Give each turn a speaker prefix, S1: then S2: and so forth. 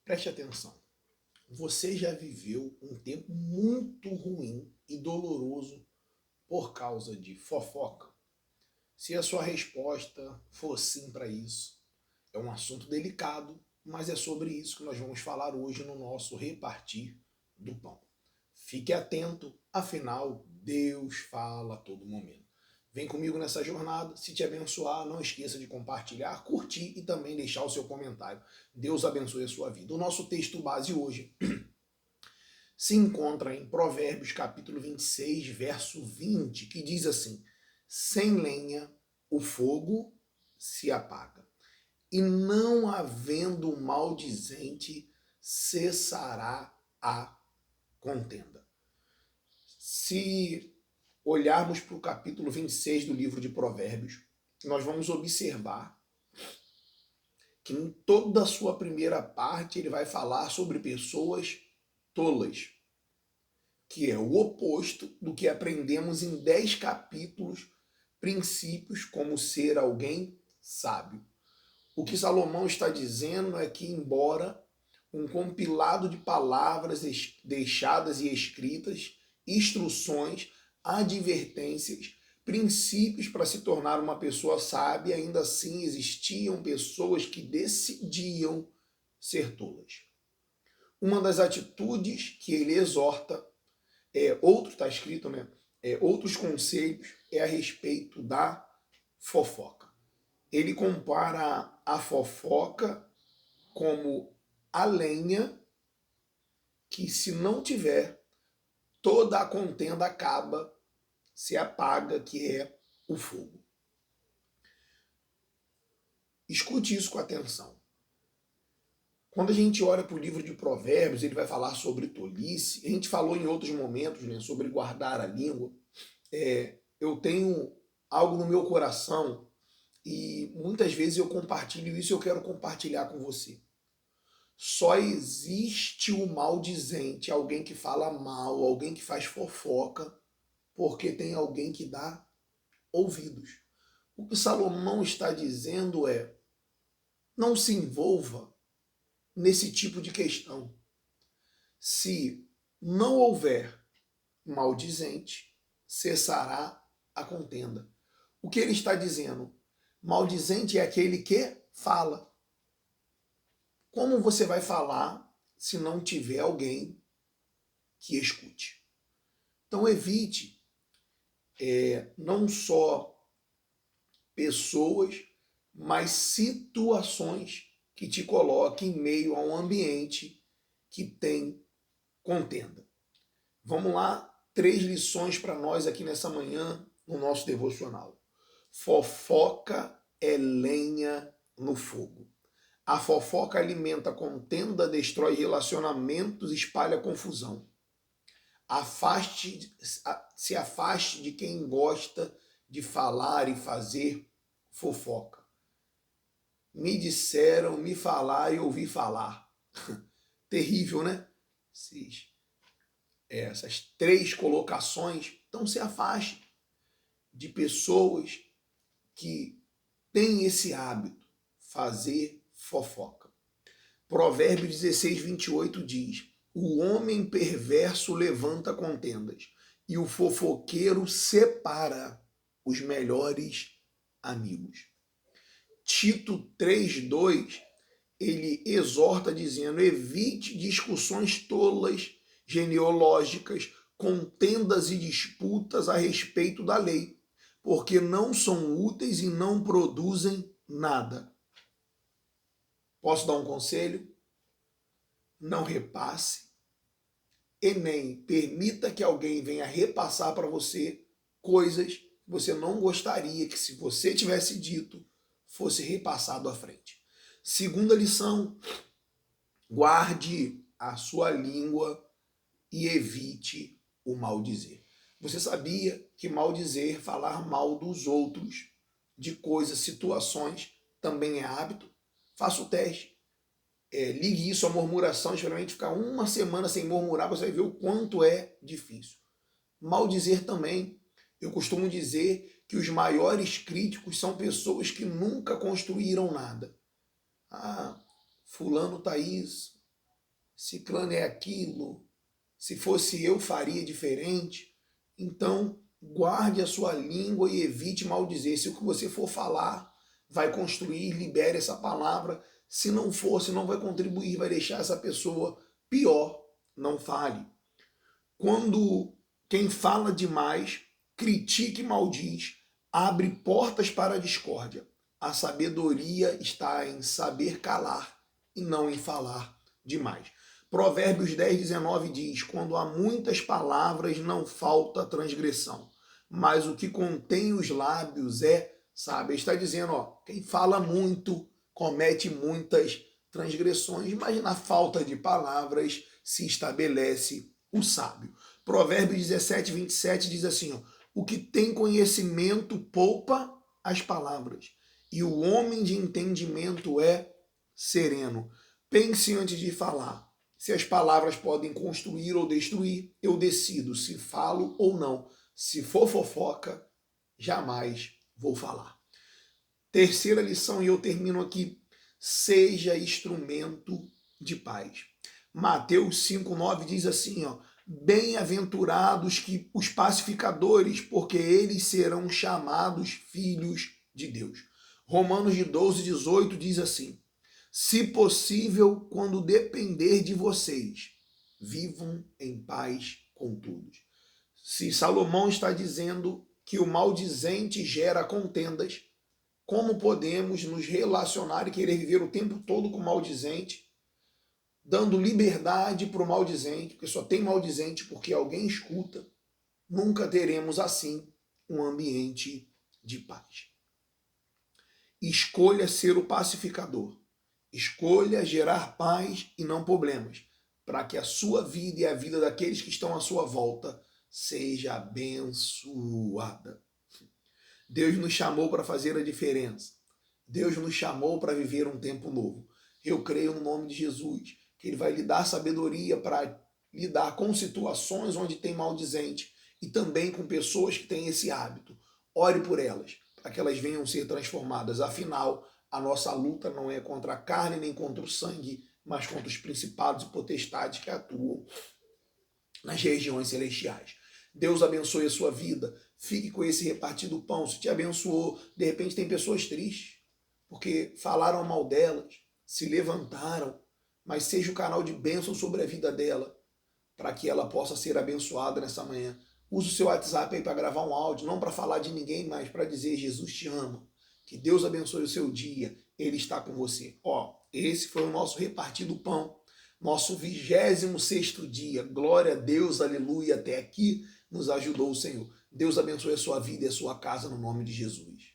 S1: Preste atenção. Você já viveu um tempo muito ruim e doloroso por causa de fofoca? Se a sua resposta for sim para isso, é um assunto delicado, mas é sobre isso que nós vamos falar hoje no nosso Repartir do Pão. Fique atento, afinal, Deus fala a todo momento. Vem comigo nessa jornada. Se te abençoar, não esqueça de compartilhar, curtir e também deixar o seu comentário. Deus abençoe a sua vida. O nosso texto base hoje se encontra em Provérbios capítulo 26, verso 20, que diz assim: sem lenha o fogo se apaga, e não havendo maldizente cessará a contenda. Se olharmos para o capítulo 26 do livro de Provérbios, nós vamos observar que em toda a sua primeira parte ele vai falar sobre pessoas tolas, que é o oposto do que aprendemos em 10 capítulos, princípios como ser alguém sábio. O que Salomão está dizendo é que, embora um compilado de palavras deixadas e escritas, instruções, advertências, princípios para se tornar uma pessoa sábia, ainda assim existiam pessoas que decidiam ser tolas. Uma das atitudes que ele exorta, está escrito, né? Outros conselhos é a respeito da fofoca. Ele compara a fofoca como a lenha que, se não tiver, toda a contenda acaba, se apaga, que é o fogo. Escute isso com atenção. Quando a gente olha para o livro de Provérbios, ele vai falar sobre tolice. A gente falou em outros momentos, né, sobre guardar a língua. Eu tenho algo no meu coração e muitas vezes eu compartilho isso e eu quero compartilhar com você. Só existe o maldizente, alguém que fala mal, alguém que faz fofoca, porque tem alguém que dá ouvidos. O que Salomão está dizendo é: não se envolva nesse tipo de questão. Se não houver maldizente, cessará a contenda. O que ele está dizendo? Maldizente é aquele que fala. Como você vai falar se não tiver alguém que escute? Então evite não só pessoas, mas situações que te coloquem em meio a um ambiente que tem contenda. Vamos lá, 3 lições para nós aqui nessa manhã no nosso devocional. Fofoca é lenha no fogo. A fofoca alimenta contenda, destrói relacionamentos, espalha confusão. Se afaste de quem gosta de falar e fazer fofoca. Me disseram, me falar e ouvi falar. Terrível, né? Essas 3 colocações. Então se afaste de pessoas que têm esse hábito, fazer fofoca. Provérbios 16, 28 diz: o homem perverso levanta contendas e o fofoqueiro separa os melhores amigos. Tito 3:2, ele exorta dizendo: evite discussões tolas, genealógicas, contendas e disputas a respeito da lei, porque não são úteis e não produzem nada. Posso dar um conselho? Não repasse e nem permita que alguém venha repassar para você coisas que você não gostaria que, se você tivesse dito, fosse repassado à frente. Segunda lição: guarde a sua língua e evite o maldizer. Você sabia que maldizer, falar mal dos outros, de coisas, situações, também é hábito? Faça o teste. Ligue isso à murmuração, experimente ficar uma semana sem murmurar, você vai ver o quanto é difícil. Maldizer também. Eu costumo dizer que os maiores críticos são pessoas que nunca construíram nada. Fulano tá isso, ciclano é aquilo, se fosse eu faria diferente. Então, guarde a sua língua e evite maldizer. Se o que você for falar vai construir, libere essa palavra. Se não for, se não vai contribuir, vai deixar essa pessoa pior, não fale. Quando quem fala demais, critica e maldiz, abre portas para a discórdia. A sabedoria está em saber calar e não em falar demais. Provérbios 10:19 diz: quando há muitas palavras, não falta transgressão, mas o que contém os lábios é sábio. Está dizendo, quem fala muito comete muitas transgressões, mas na falta de palavras se estabelece o sábio. Provérbios 17:27 diz assim, o que tem conhecimento poupa as palavras, e o homem de entendimento é sereno. Pense antes de falar. Se as palavras podem construir ou destruir, eu decido se falo ou não. Se for fofoca, jamais vou falar. Terceira lição, e eu termino aqui. Seja instrumento de paz. Mateus 5:9 diz assim, bem-aventurados que os pacificadores, porque eles serão chamados filhos de Deus. Romanos 12:18 diz assim, se possível, quando depender de vocês, vivam em paz com todos. Se Salomão está dizendo que o maldizente gera contendas, como podemos nos relacionar e querer viver o tempo todo com o maldizente, dando liberdade para o maldizente, porque só tem maldizente porque alguém escuta? Nunca teremos assim um ambiente de paz. Escolha ser o pacificador. Escolha gerar paz e não problemas, para que a sua vida e a vida daqueles que estão à sua volta seja abençoada. Deus nos chamou para fazer a diferença. Deus nos chamou para viver um tempo novo. Eu creio no nome de Jesus, que Ele vai lhe dar sabedoria para lidar com situações onde tem maldizente e também com pessoas que têm esse hábito. Ore por elas, para que elas venham ser transformadas. Afinal, a nossa luta não é contra a carne nem contra o sangue, mas contra os principados e potestades que atuam nas regiões celestiais. Deus abençoe a sua vida. Fique com esse repartir do pão. Se te abençoou, de repente tem pessoas tristes, porque falaram mal delas, se levantaram, mas seja o canal de bênção sobre a vida dela, para que ela possa ser abençoada nessa manhã. Use o seu WhatsApp aí para gravar um áudio, não para falar de ninguém, mas para dizer: Jesus te ama. Que Deus abençoe o seu dia. Ele está com você. Esse foi o nosso repartir do pão. Nosso 26º dia. Glória a Deus, aleluia. Até aqui nos ajudou o Senhor. Deus abençoe a sua vida e a sua casa no nome de Jesus.